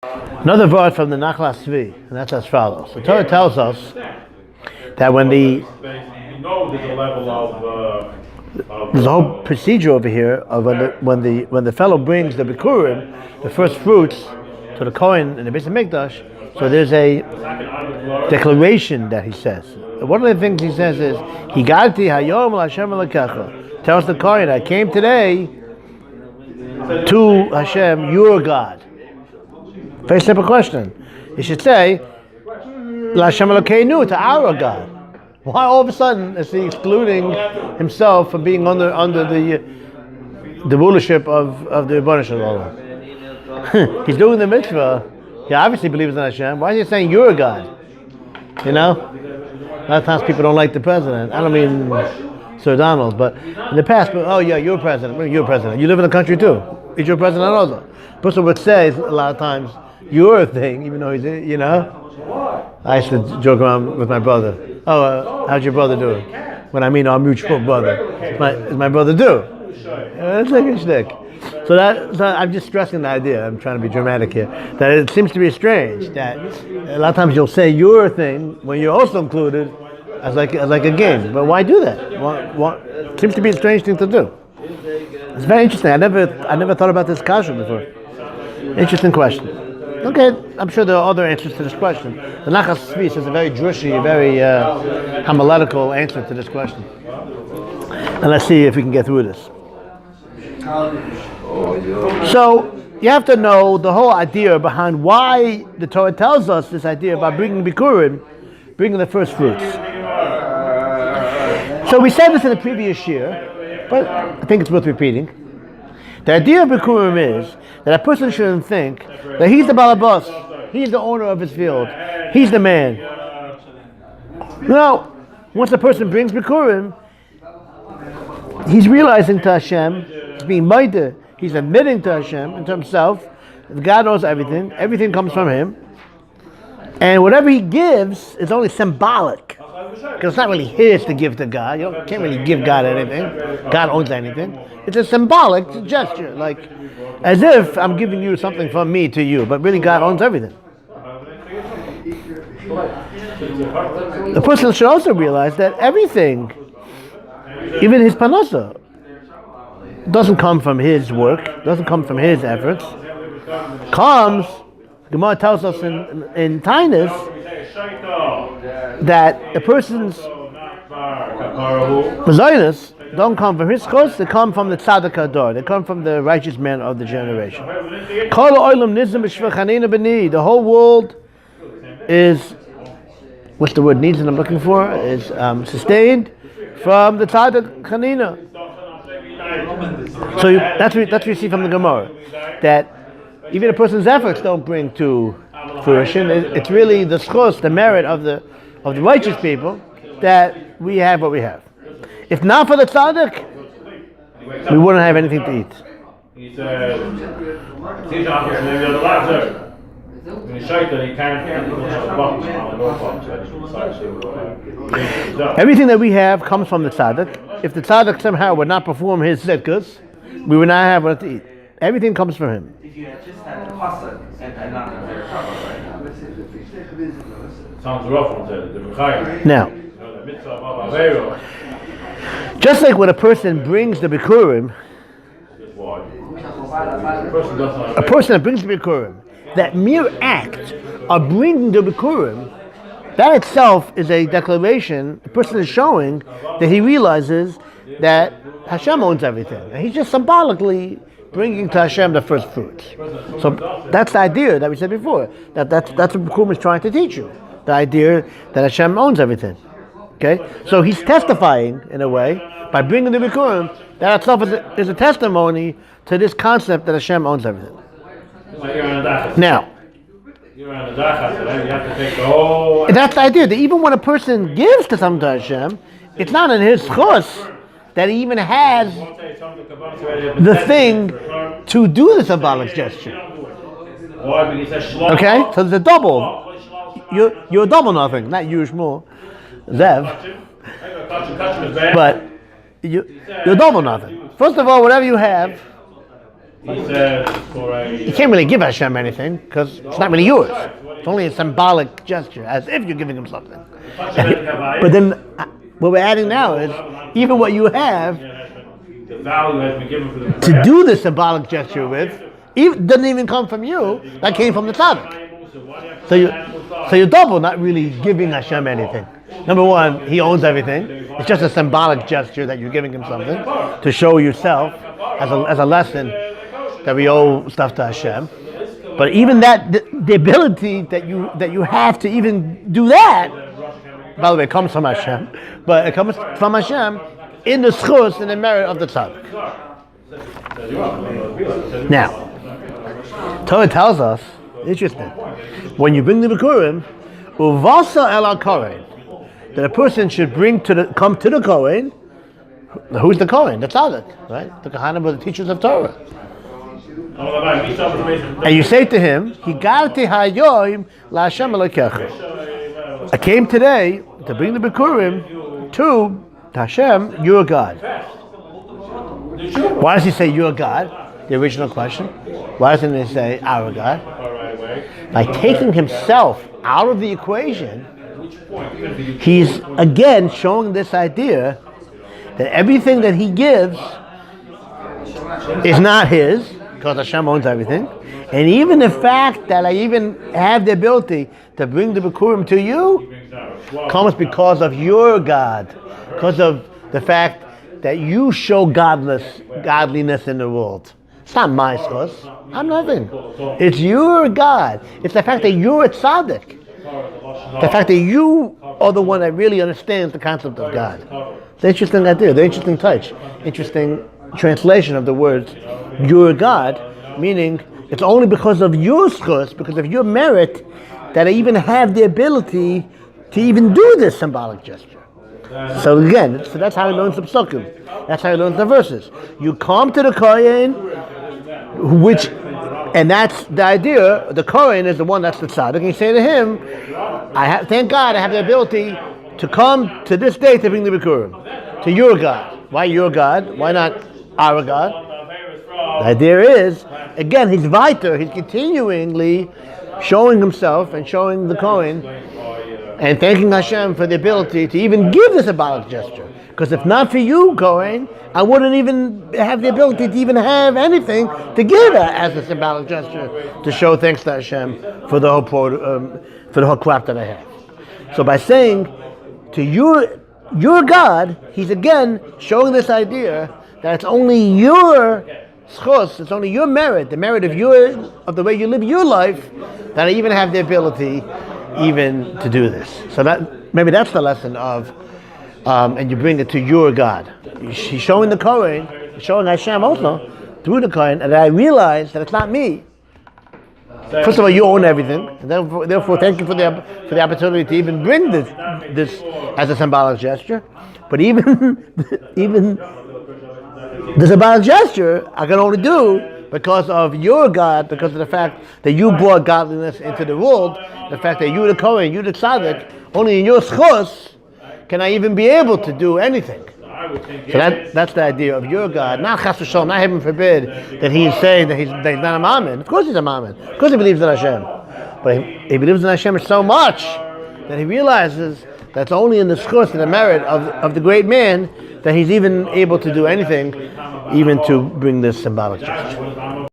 Another verse from the Nachlas Svi, and that's as follows. The Torah tells us that when there's a whole procedure over here of when the fellow brings the bikurim, the first fruits, to the Kohen in the Beis Hamikdash. So there's a declaration that he says. One of the things he says is, "Higalti hayom l'Hashem Elokecha." Tells the Kohen, "I came today to Hashem, your God." Very simple question. You should say, "L'Hashem Elokeinu," to our God. Why all of a sudden is he excluding himself from being under the rulership of the Rebbeinu Shalom? He's doing the mitzvah. He obviously believes in Hashem. Why is he saying you're a God? You know? A lot of times people don't like the president. I don't mean Sir Donald, but in the past, oh yeah, you're president. You're president. You live in the country too. Is your president also? A person would say a lot of times, you're a thing, even though he's, you know? I used to joke around with my brother. Oh, how's your brother doing? When I mean our mutual brother. Is my brother do? That's like a shtick. So I'm just stressing the idea. I'm trying to be dramatic here. That it seems to be strange that a lot of times you'll say your thing when you're also included as like a game. But why do that? It seems to be a strange thing to do. It's very interesting. I never thought about this kasha before. Interesting question. Okay, I'm sure there are other answers to this question. The Nachas Svi is a very drushy, very homiletical answer to this question. And let's see if we can get through this. So you have to know the whole idea behind why the Torah tells us this idea about bringing bikurim, bringing the first fruits. So we said this in the previous year, but I think it's worth repeating. The idea of bikurim is that a person shouldn't think that he's the balabas, he's the owner of his field, he's the man. No, once a person brings bikurim, he's realizing to Hashem, he's being maider, he's admitting to Hashem and to himself that God knows everything, everything comes from him, and whatever he gives is only symbolic, because it's not really his to give to God. You can't really give God anything. God owns anything. It's a symbolic gesture, like as if I'm giving you something from me to you, but really God owns everything. The person should also realize that everything, even his panasa, doesn't come from his work, doesn't come from his efforts. Comes, Gemara tells us in Tainus that a person's mazayinus don't come from his chos, they come from the tzaddik hador, they come from the righteous man of the generation. The whole world is, what's the word needs that I'm looking for? Is sustained from the tzaddik chanina. So that's what you see from the Gemara, that even a person's efforts don't bring to fruition. It's really the schos, the merit of the righteous people, that we have what we have. If not for the tzaddik, we wouldn't have anything to eat. Everything that we have comes from the tzaddik. If the tzaddik somehow would not perform his zedkus, we would not have what to eat. Everything comes from him. Now, just like when a person brings the bikurim, a person that brings the bikurim, that mere act of bringing the bikurim, that itself is a declaration. The person is showing that he realizes that Hashem owns everything, and he's just symbolically bringing to Hashem the first fruits. So that's the idea that we said before. That's what bikurim is trying to teach you. The idea that Hashem owns everything. Okay, so he's testifying in a way by bringing the bikurim. That itself is a testimony to this concept that Hashem owns everything. Now, that's the idea that even when a person gives to something to Hashem, it's not in his chos that he even has the thing to do the symbolic gesture. Okay, so there's a double. You're a double nothing, not usual Zev, but you're double nothing. First of all, whatever you have, You can't really give Hashem anything because it's not really yours. It's only a symbolic gesture, as if you're giving him something. But then what we're adding now is even what you have to do the symbolic gesture with doesn't even come from you. That came from the tzaddik. So you're double, not really giving Hashem anything. Number one, he owns everything. It's just a symbolic gesture that you're giving him something to show yourself as a lesson that we owe stuff to Hashem. But even that, the ability that you have to even do that, by the way, it comes from Hashem, but it comes from Hashem in the schus and the merit of the tzaddik. Now, Torah tells us, interesting, when you bring the Bikurim, uvasa el al-kohen, that a person should come to the Kohen. Who's the Kohen? The tzaddik, right? The Kohanim are the teachers of Torah. And you say to him, Higarti hayoim la'Hashem Elokecha. I came today to bring the Bikurim to Hashem, your God. Why does he say your God? The original question. Why doesn't he say our God? By taking himself out of the equation, he's again showing this idea that everything that he gives is not his, because Hashem owns everything. And even the fact that I even have the ability to bring the Bikurim to you comes because of your God, because of the fact that you show godliness in the world. It's not my source. I'm nothing. It's your God. It's the fact that you're a tzaddik. The fact that you are the one that really understands the concept of God. It's an interesting idea, the interesting touch, interesting translation of the words your God, meaning it's only because of your schus, because of your merit, that I even have the ability to even do this symbolic gesture. So again, that's how he learns the psukim. That's how he learns the verses. You come to the Kohen, and that's the idea. The Kohen is the one that's the tzaddik. And you say to him, thank God I have the ability to come to this day to bring the Bikurim. To your God. Why your God? Why not our God? The idea is, again, he's weiter. He's continually showing himself and showing the Kohen and thanking Hashem for the ability to even give the symbolic gesture. Because if not for you, Kohen, I wouldn't even have the ability to even have anything to give as a symbolic gesture to show thanks to Hashem for the whole crop that I have. So by saying to your God, he's again showing this idea that it's only your schus, it's only your merit, the merit of the way you live your life, that I even have the ability even to do this. So maybe that's the lesson of, and you bring it to your God. He's showing the Kohen, showing Hashem also through the Kohen, and I realize that it's not me. First of all, you own everything, and therefore thank you for the opportunity to even bring this as a symbolic gesture. But even the symbolic gesture I can only do because of your God, because of the fact that you brought godliness into the world, the fact that you the Kohen, you the tzaddik, only in your schus can I even be able to do anything. So that's the idea of your God. Not chas v'shalom, not heaven forbid that he's saying that he's not a mammon. Of course he's a mammon. Of course he believes in Hashem. But he believes in Hashem so much that he realizes that's only in the schus and the merit of the great man that he's even able to do anything, even to bring this symbolic gesture.